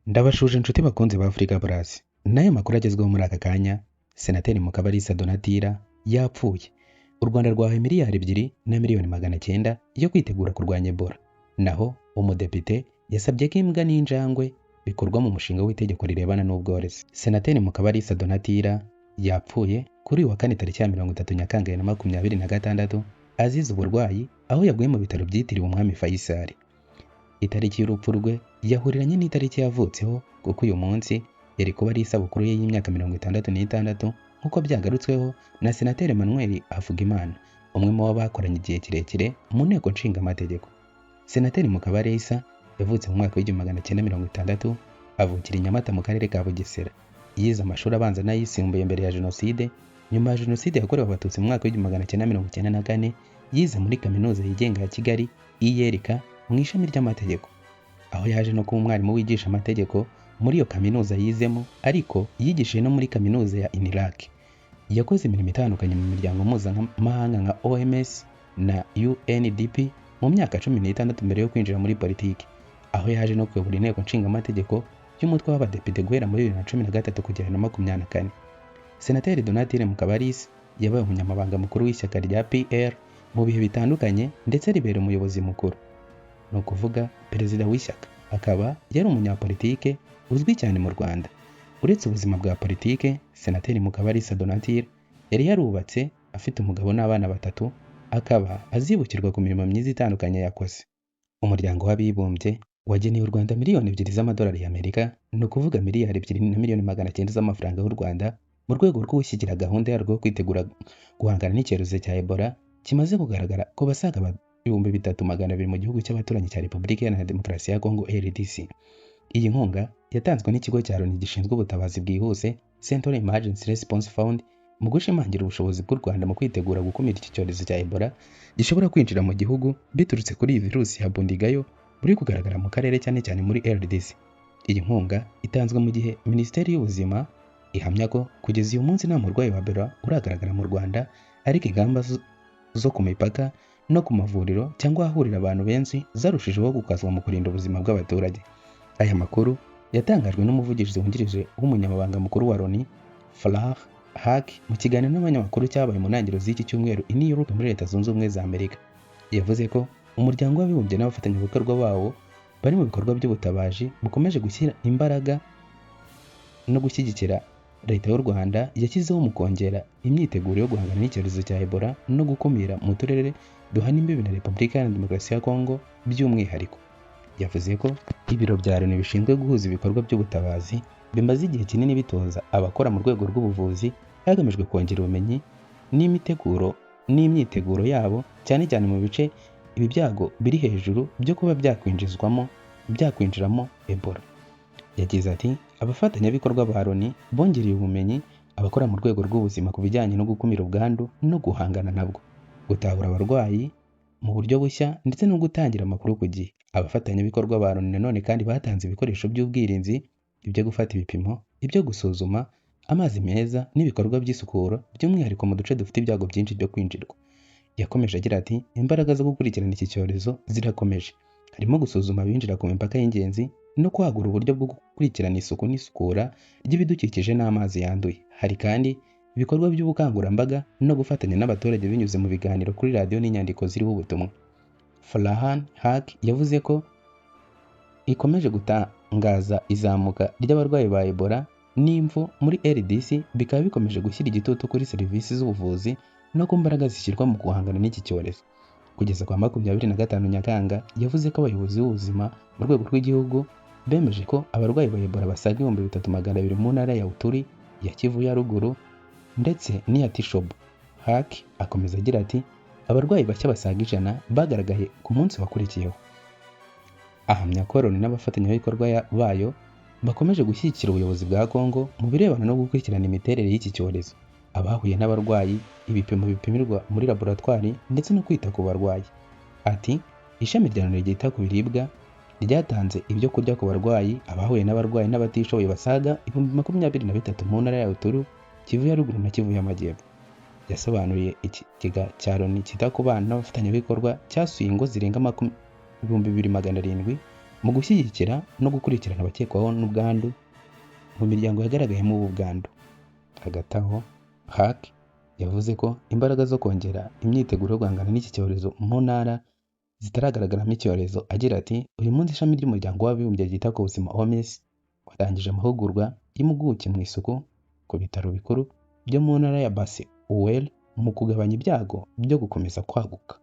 Ndabashuje inshuti bakunzi ba Africa Plus. Nayo makuru agezweho muri aka kanya, Senateri Mukabalisa Donatilla yapfuye. U Rwanda rwahawe miliyari 2,900,000 yo kwitegura kurwanya Ebola. Naho umudepite yasabye ko imbwa n'injangwe bikorwa mu mushinga w'itegeko rirebana n'ubworozi. Senateri Mukabalisa Donatilla yapfuye kuri uyu wa kane tariki ya 30 Nyakanga 2026 azize uburwayi aho yaguye mu bitaro byitiriwe Umwami Faisal. Itariki y'urupfu rwe yahuriranye n'itariki yavutseho kuko uyu munsi yari kuba ari isabukuru ye y'imyaka 66 nk'uko byagarutsweho na Senateri Emmanuel Havugimana, umwe mu bakoranye igihe kirekire mu nteko nshinga amategeko. Senateri Mukabalisa yavutse mu mwaka w'1960, avukira i Nyamata mu karere ka Bugesera. Yize amashuri abanza n'ayisumbuye mbere ya Jenoside. Nyuma ya Jenoside yakorewe Abatutsi mu mwaka w'1994 yize muri kaminuza yigenga ya Kigali IYRK mu ishami ry'amategeko, aho yaje no kuba umwarimu wigisha amategeko muri iyo kaminuza yizemo, ariko yigishije no muri kaminuza ya INRAC. Yakoze imirimo itandukanye mu miryango mpuzamahanga nka OMS na UNDP mu myaka 16 mbere yo kwinjira muri politiki, aho yaje no kuyobora inteko nshinga amategeko y'umutwe w'abadepite guhera muri 2013 kugera na 2024. Senateri Donatilla Mukabalisa yabaye umunyamabanga mukuru w'ishyaka rya PR mu bihe bitandukanye ndetse ribera umuyobozi mukuru, ni ukuvuga perezida w'ishyaka. Akaba yari umunyapolitike uzwi cyane mu Rwanda. Uretse ubuzima bwa politike, Senateri Mukabalisa Donatilla yari yarubatse, afite umugabo n'abana 3, akaba azibukirwa ku mirimo myiza itandukanye yakoze. Umuryango w'abibumbye wageneye u Rwanda miliyoni 2 z'amadolari y'Amerika, ni ukuvuga miliyari 2,900,000 z'amafaranga y'u Rwanda mu rwego rwo gushyigikira gahunda yarwo yo kwitegura guhangana n'icyorezo cya Ebola kimaze kugaragara ku basaga 3,200 mu gihugu cy'abaturanyi cya Repubulika Iharanira Demokarasi ya Kongo RDC. Iyi nkunga yatanzwe n'ikigo cya Loni gishinzwe ubutabazi bwihuse Central Emergency Response Fund mu gushimangira ubushobozi bw'u Rwanda mu kwitegura gukumira iki cyorezo cya Ebola gishobora kwinjira mu gihugu biturutse kuri iyi virusi ya Bundigayo buri kugaragara mu karere cyane cyane muri RDC. Iyi nkunga itanzwe mu gihe Minisiteri y'Ubuzima ihamya ko kugeza uyu munsi nta murwayi wa Ebola uragaragara mu Rwanda, ariko ingamba zo ku mipaka no ku mavuriro cyangwa ahahurira abantu benshi zarushijeho gukazwa mu kurinda ubuzima bw'abaturage. Aya makuru yatangajwe n'umuvugizi wungirije w'umunyamabanga mukuru wa Loni Farhan Haq mu kiganiro n'abanyamakuru cyabaye mu ntangiriro z'iki cyumweru i New York muri Leta Zunze Ubumwe za Amerika. Yavuze ko umuryango w'abibumbye n'abafatanyabikorwa bawo bari mu bikorwa by'ubutabaji bukomeje gushyira imbaraga no gushyigikira Leta y'u Rwanda yashyizeho mu kongera imyiteguro yo guhangana n'icyorezo cya Ebola no gukumira mu turere duhana imbibi na Repubulika Iharanira Demokarasi ya Kongo by'umwihariko. Yavuze ko ibiro bya Loni bishinzwe guhuza ibikorwa by'ubutabazi bimaze igihe kinini bitoza abakora mu rwego rw'ubuvuzi hagamijwe kongera ubumenyi n'imyiteguro yabo, cyane cyane mu bice ibi byago biri hejuru byo kuba byakwinjiramo Ebola. Yagize ati abafatanyabikorwa ba Loni bongereye ubumenyi abakora mu rwego rw'ubuzima ku bijyanye no gukumira ubwandu no guhangana nabwo, gutahura abarwayi mu buryo bushya ndetse no gutangira amakuru ku gihe. Abafatanyabikorwa ba Loni nanone kandi batanze ibikoresho by'ubwirinzi, ibyo gufata ibipimo, ibyo gusuzuma, amazi meza n'ibikorwa by'isukuro by'umwihariko mu duce dufite ibyago byinshi byo kwinjirwa. Yakomeje agira ati imbaraga zo gukurikirana iki cyorezo zirakomeje, harimo gusuzuma abinjira ku mipaka y'ingenzi no kwagura uburyo bwo gukurikirana isuku n'isukura ry'ibidukikije n'amazi yanduye. Hari kandi ibikorwa by'ubukangurambaga no gufatanya n'abaturage binyuze mu biganiro kuri radiyo n'inyandiko ziriho ubutumwa. Farhan Haq yavuze ko ikomeje gutangaza izamuka ry'abarwayi ba Ebola n'imfu muri RDC, bikaba bikomeje gushyira igitutu kuri serivisi z'ubuvuzi no ku mbaraga zishyirwa mu guhangana n'iki cyorezo. Kugeza kwa 25 Nyakanga yavuze ko abayobozi b'ubuzima mu rwego rw'igihugu bemeje ko abarwayi ba Ebola basaga 3,200 mu ntara ya Uturi, ya Kivu ya ruguru ndetse n'iya Tishobo. Haq akomeza agira ati abarwayi bashya basaga 100 bagaragaye ku munsi wakurikiyeho. Ahamya ko Loni n'abafatanyabikorwa bayo bakomeje gushyigikira ubuyobozi bwa Kongo mu birebana no gukurikirana imiterere y'iki cyorezo, abahuye n'abarwayi, ibipimo bipimirwa muri laboratwari ndetse no kwita ku barwayi. Ati ishami rya Loni ryita ku biribwa ryatanze ibyo kurya ku barwayi, abahuye n'abarwayi n'abatishoboye basaga 23,000 mu ntara ya Uturu, Kivu ya ruguru na Kivu y'amajyepfo. Yasobanuriye ikigega cya Loni cyita ku bana n'abafatanyabikorwa cyasuye ingo zirenga 2,700 mu gushyigikira no gukurikirana abakekwaho n'ubwandu mu miryango yagaragayemo ubu bwandu. Hagati aho, HAK yavuze ko imbaraga zo kongera imyiteguro yo guhangana n'iki cyorezo mu ntara zitaragaragaramo icyorezo. Agira ati uyu munsi ishami ry'umuryango w'abibumbye ryita ku buzima OMS watangije amahugurwa y'impuguke mu isuku ku bitaro bikuru byo mu ntara ya Basi Uwel mu kugabanya ibyago byo gukomeza kwaguka.